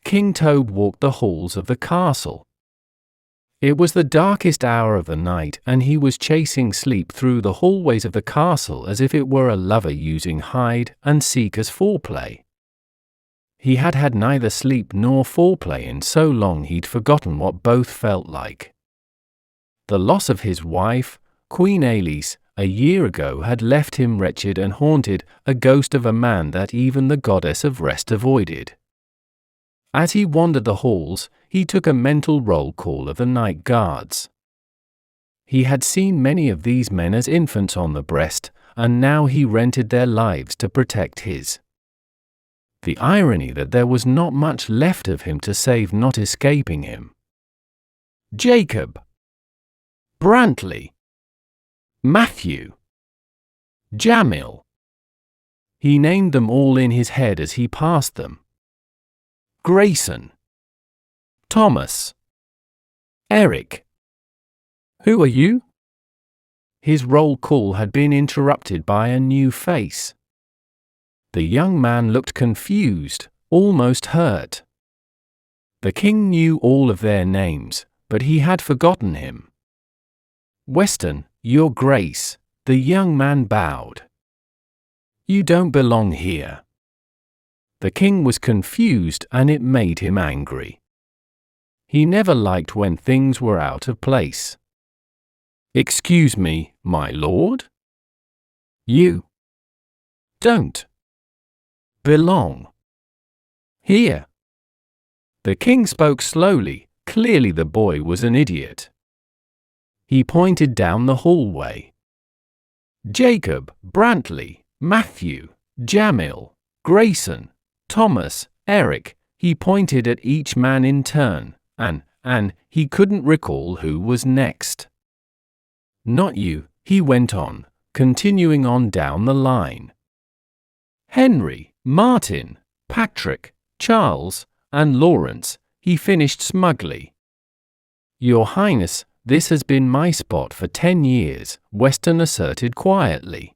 King Toad walked the halls of the castle. It was the darkest hour of the night, and he was chasing sleep through the hallways of the castle as if it were a lover using hide and seek as foreplay. He had had neither sleep nor foreplay in so long he'd forgotten what both felt like. The loss of his wife, Queen Elise, a year ago had left him wretched and haunted, a ghost of a man that even the goddess of rest avoided. As he wandered the halls, he took a mental roll call of the night guards. He had seen many of these men as infants on the breast, and now he rented their lives to protect his. The irony that there was not much left of him to save not escaping him. Jacob, Brantley, Matthew, Jamil. He named them all in his head as he passed them. Grayson, Thomas, Eric. Who are you? His roll call had been interrupted by a new face. The young man looked confused, almost hurt. The king knew all of their names, but he had forgotten him. Weston, Your Grace, the young man bowed. You don't belong here. The king was confused, and it made him angry. He never liked when things were out of place. Excuse me, my lord? You don't belong here. The king spoke slowly. Clearly the boy was an idiot. He pointed down the hallway. Jacob, Brantley, Matthew, Jamil, Grayson, Thomas, Eric. He pointed at each man in turn, and he couldn't recall who was next. Not you, he went on, continuing on down the line. Henry, Martin, Patrick, Charles, and Lawrence, he finished smugly. Your Highness, this has been my spot for 10 years, Weston asserted quietly.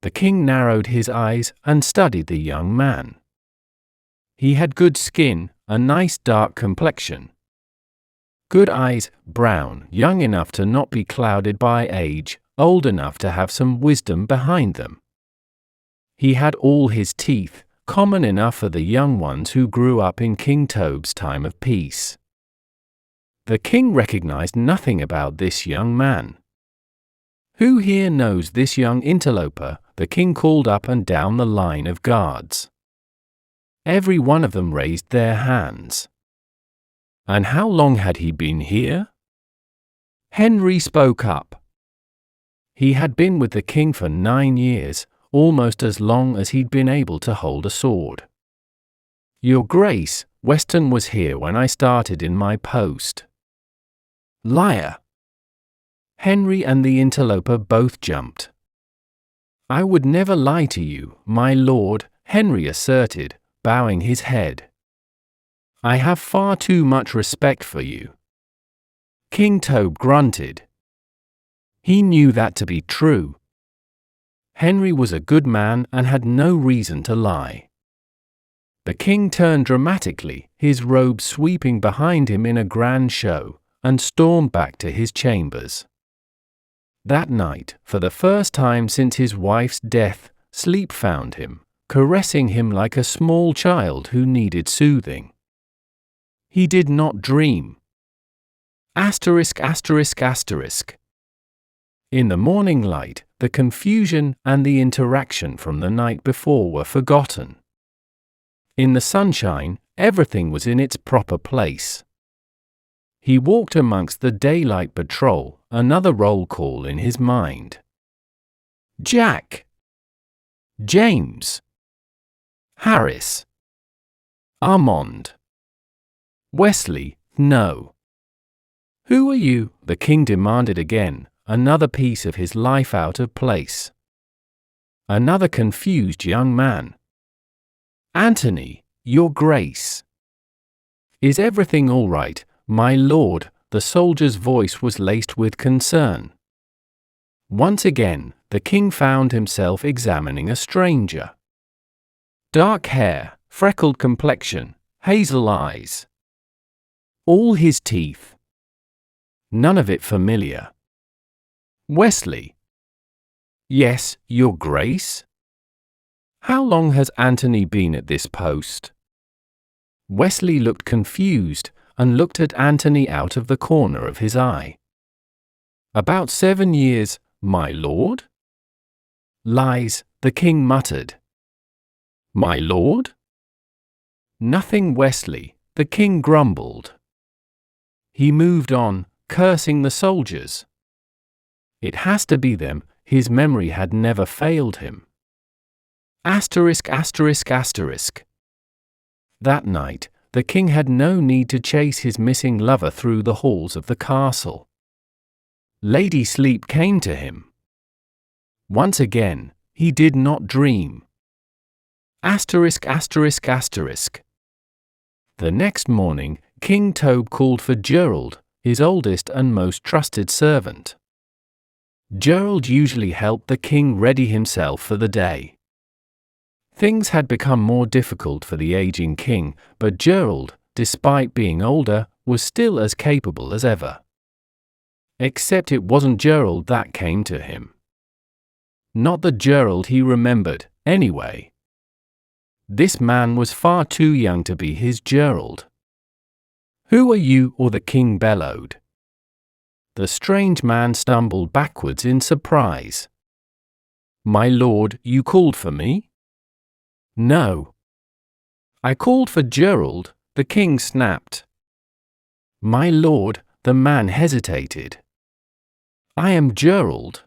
The king narrowed his eyes and studied the young man. He had good skin, a nice dark complexion. Good eyes, brown, young enough to not be clouded by age, old enough to have some wisdom behind them. He had all his teeth, common enough for the young ones who grew up in King Toad's time of peace. The king recognized nothing about this young man. Who here knows this young interloper? The king called up and down the line of guards. Every one of them raised their hands. And how long had he been here? Henry spoke up. He had been with the king for 9 years, almost as long as he'd been able to hold a sword. Your Grace, Weston was here when I started in my post. Liar! Henry and the interloper both jumped. I would never lie to you, my lord, Henry asserted, bowing his head. I have far too much respect for you. King Toad grunted. He knew that to be true. Henry was a good man and had no reason to lie. The king turned dramatically, his robe sweeping behind him in a grand show, and stormed back to his chambers. That night, for the first time since his wife's death, sleep found him, caressing him like a small child who needed soothing. He did not dream. Asterisk, asterisk, asterisk. In the morning light, the confusion and the interaction from the night before were forgotten. In the sunshine, everything was in its proper place. He walked amongst the daylight patrol, another roll call in his mind. Jack, James, Harris, Armand, Wesley, no. Who are you? The king demanded again, another piece of his life out of place. Another confused young man. Anthony, Your Grace. Is everything all right, my lord? The soldier's voice was laced with concern. Once again, the king found himself examining a stranger. Dark hair, freckled complexion, hazel eyes. All his teeth. None of it familiar. Wesley. Yes, Your Grace? How long has Anthony been at this post? Wesley looked confused and looked at Anthony out of the corner of his eye. About 7 years, my lord? Lies, the king muttered. My lord? Nothing, Wesley, the king grumbled. He moved on, cursing the soldiers. It has to be them, his memory had never failed him. Asterisk, asterisk, asterisk. That night, the king had no need to chase his missing lover through the halls of the castle. Lady Sleep came to him. Once again, he did not dream. Asterisk, asterisk, asterisk. The next morning, King Tobe called for Gerald, his oldest and most trusted servant. Gerald usually helped the king ready himself for the day. Things had become more difficult for the aging king, but Gerald, despite being older, was still as capable as ever. Except it wasn't Gerald that came to him. Not the Gerald he remembered, anyway. This man was far too young to be his Gerald. Who are you? Or the king bellowed. The strange man stumbled backwards in surprise. My lord, you called for me? No. I called for Gerald, the king snapped. My lord, the man hesitated. I am Gerald.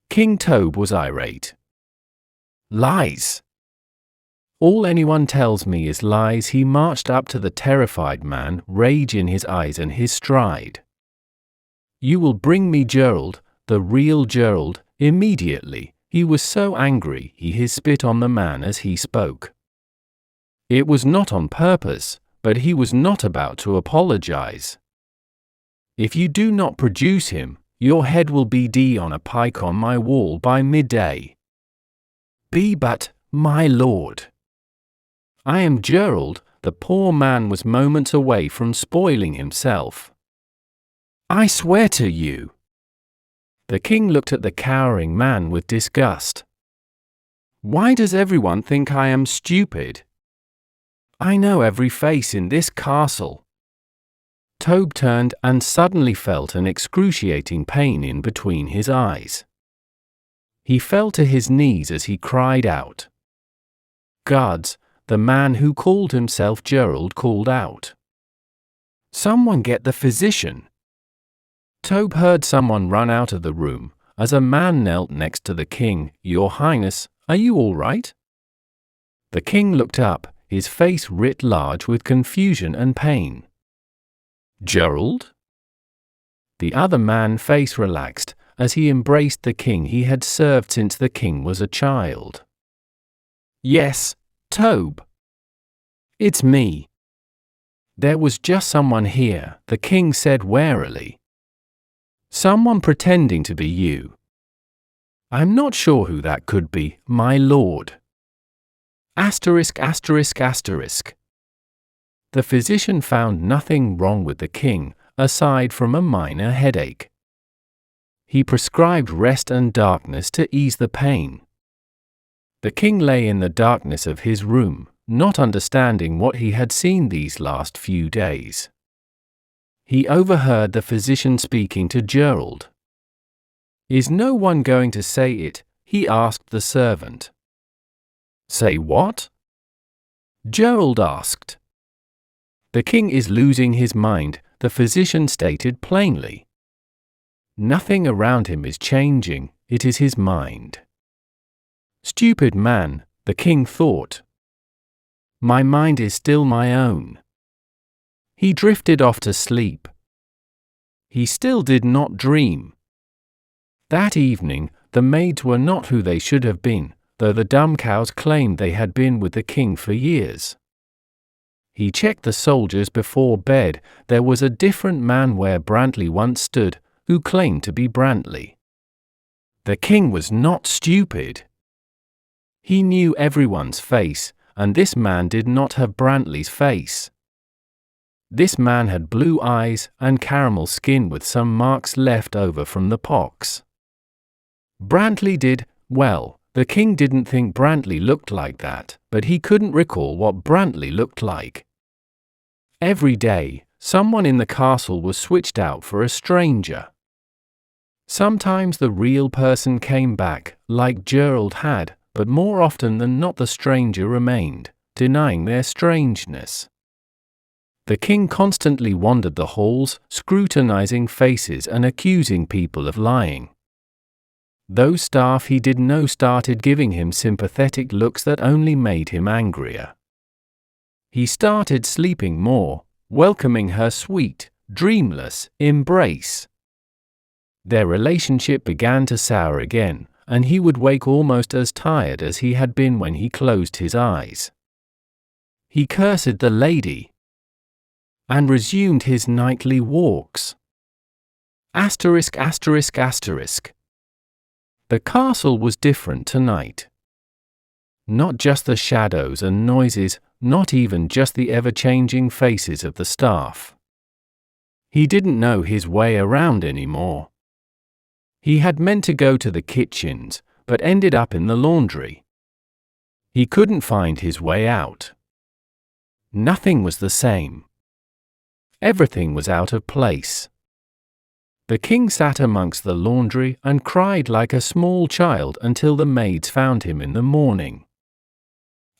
King Tobe was irate. Lies. All anyone tells me is lies. He marched up to the terrified man, rage in his eyes and his stride. You will bring me Gerald, the real Gerald, immediately. He was so angry he spit on the man as he spoke. It was not on purpose, but he was not about to apologize. If you do not produce him, your head will be on a pike on my wall by midday. But, my lord. I am Gerald. The poor man was moments away from spoiling himself. I swear to you. The king looked at the cowering man with disgust. Why does everyone think I am stupid? I know every face in this castle. Tobe turned and suddenly felt an excruciating pain in between his eyes. He fell to his knees as he cried out. Guards, the man who called himself Gerald called out. Someone get the physician. Tobe heard someone run out of the room, as a man knelt next to the king. Your Highness, are you all right? The king looked up, his face writ large with confusion and pain. Gerald? The other man's face relaxed, as he embraced the king he had served since the king was a child. Yes, Tobe. It's me. There was just someone here, the king said warily. Someone pretending to be you. I'm not sure who that could be, my lord. Asterisk, asterisk, asterisk. The physician found nothing wrong with the king, aside from a minor headache. He prescribed rest and darkness to ease the pain. The king lay in the darkness of his room, not understanding what he had seen these last few days. He overheard the physician speaking to Gerald. Is no one going to say it? He asked the servant. Say what? Gerald asked. The king is losing his mind, the physician stated plainly. Nothing around him is changing, it is his mind. Stupid man, the king thought. My mind is still my own. He drifted off to sleep. He still did not dream. That evening, the maids were not who they should have been, though the dumb cows claimed they had been with the king for years. He checked the soldiers before bed. There was a different man where Brantley once stood, who claimed to be Brantley. The king was not stupid. He knew everyone's face, and this man did not have Brantley's face. This man had blue eyes and caramel skin with some marks left over from the pox. Brantley did, well, the king didn't think Brantley looked like that, but he couldn't recall what Brantley looked like. Every day, someone in the castle was switched out for a stranger. Sometimes the real person came back, like Gerald had, but more often than not the stranger remained, denying their strangeness. The king constantly wandered the halls, scrutinizing faces and accusing people of lying. Those staff he did know started giving him sympathetic looks that only made him angrier. He started sleeping more, welcoming her sweet, dreamless embrace. Their relationship began to sour again, and he would wake almost as tired as he had been when he closed his eyes. He cursed the lady and resumed his nightly walks. Asterisk, asterisk, asterisk. The castle was different tonight. Not just the shadows and noises, not even just the ever-changing faces of the staff. He didn't know his way around anymore. He had meant to go to the kitchens, but ended up in the laundry. He couldn't find his way out. Nothing was the same. Everything was out of place. The king sat amongst the laundry and cried like a small child until the maids found him in the morning.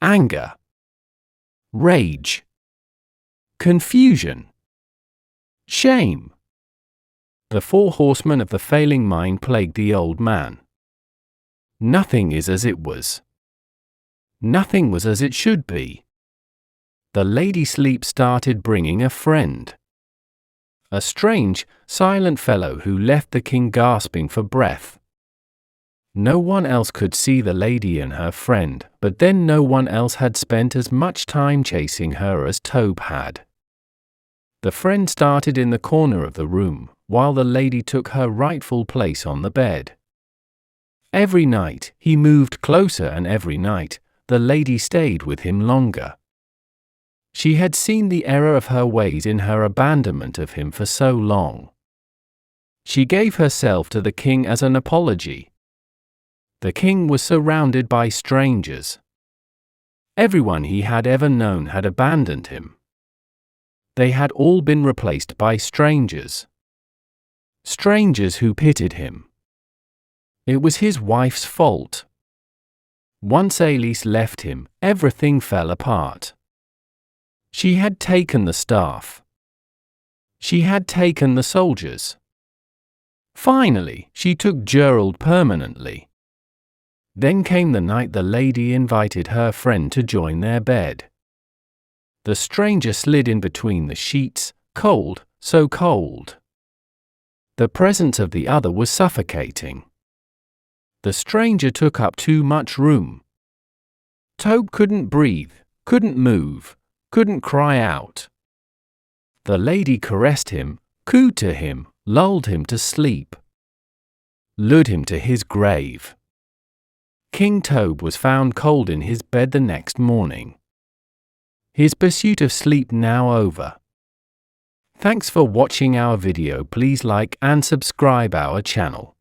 Anger, rage, confusion, shame. The four horsemen of the failing mind plagued the old man. Nothing is as it was. Nothing was as it should be. The lady sleep started bringing a friend. A strange, silent fellow who left the king gasping for breath. No one else could see the lady and her friend, but then no one else had spent as much time chasing her as Tobe had. The friend started in the corner of the room, while the lady took her rightful place on the bed. Every night, he moved closer, and every night, the lady stayed with him longer. She had seen the error of her ways in her abandonment of him for so long. She gave herself to the king as an apology. The king was surrounded by strangers. Everyone he had ever known had abandoned him. They had all been replaced by strangers. Strangers who pitied him. It was his wife's fault. Once Elise left him, everything fell apart. She had taken the staff. She had taken the soldiers. Finally, she took Gerald permanently. Then came the night the lady invited her friend to join their bed. The stranger slid in between the sheets, cold, so cold. The presence of the other was suffocating. The stranger took up too much room. Tobe couldn't breathe, couldn't move, couldn't cry out. The lady caressed him, cooed to him, lulled him to sleep, lured him to his grave. King Tobe was found cold in his bed the next morning. His pursuit of sleep now over. Thanks for watching our video. Please like and subscribe our channel.